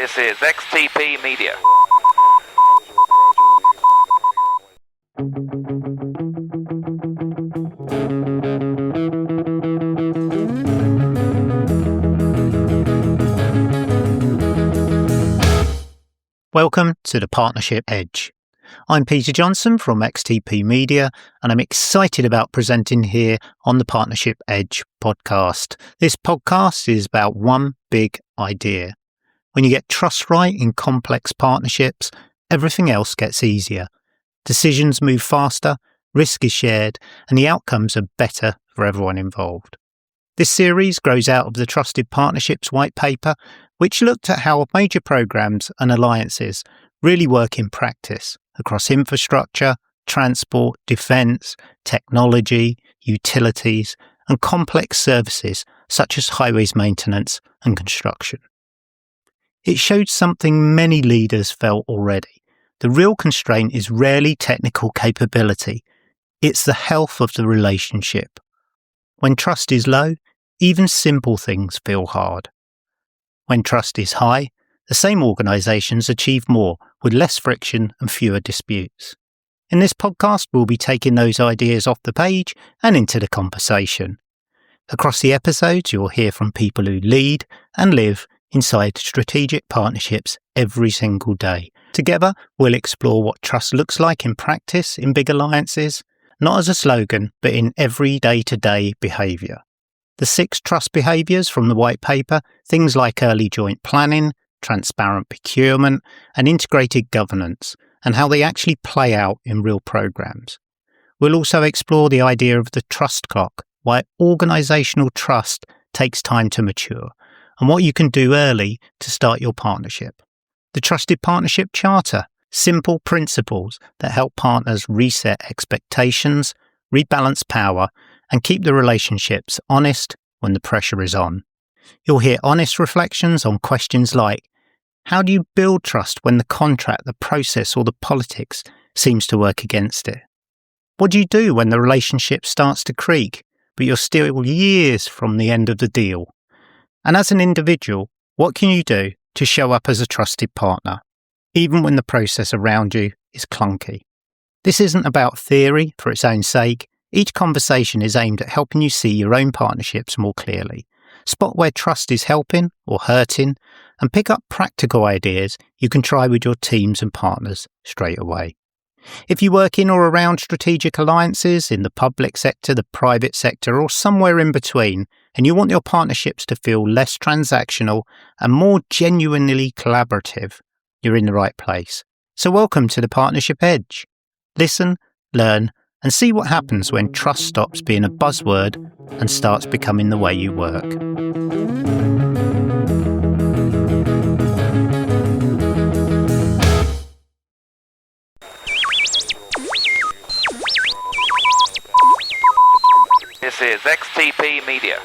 This is XTP Media. Welcome to the Partnership Edge. I'm Peter Johnson from XTP Media, and I'm excited about presenting here on the Partnership Edge podcast. This podcast is about one big idea. When you get trust right in complex partnerships, everything else gets easier. Decisions move faster, risk is shared, and the outcomes are better for everyone involved. This series grows out of the Trusted Partnerships white paper, which looked at how major programs and alliances really work in practice across infrastructure, transport, defence, technology, utilities, and complex services such as highways maintenance and construction. It showed something many leaders felt already. The real constraint is rarely technical capability. It's the health of the relationship. When trust is low, even simple things feel hard. When trust is high, the same organisations achieve more with less friction and fewer disputes. In this podcast, we'll be taking those ideas off the page and into the conversation. Across the episodes, you'll hear from people who lead and live inside strategic partnerships every single day. Together, we'll explore what trust looks like in practice in big alliances, not as a slogan, but in every day-to-day behaviour. The 6 Trust Behaviours from the white paper, things like early joint planning, transparent procurement, and integrated governance, and how they actually play out in real programs. We'll also explore the idea of the trust clock, why organisational trust takes time to mature, and what you can do early to start your partnership. The Trusted Partnership Charter, simple principles that help partners reset expectations, rebalance power, and keep the relationships honest when the pressure is on. You'll hear honest reflections on questions like, how do you build trust when the contract, the process, or the politics seems to work against it? What do you do when the relationship starts to creak, but you're still years from the end of the deal? And as an individual, what can you do to show up as a trusted partner, even when the process around you is clunky? This isn't about theory for its own sake. Each conversation is aimed at helping you see your own partnerships more clearly, spot where trust is helping or hurting, and pick up practical ideas you can try with your teams and partners straight away. If you work in or around strategic alliances in the public sector, the private sector, or somewhere in between, and you want your partnerships to feel less transactional and more genuinely collaborative, you're in the right place. So welcome to the Partnership Edge. Listen, learn, and see what happens when trust stops being a buzzword and starts becoming the way you work. This is XTP Media.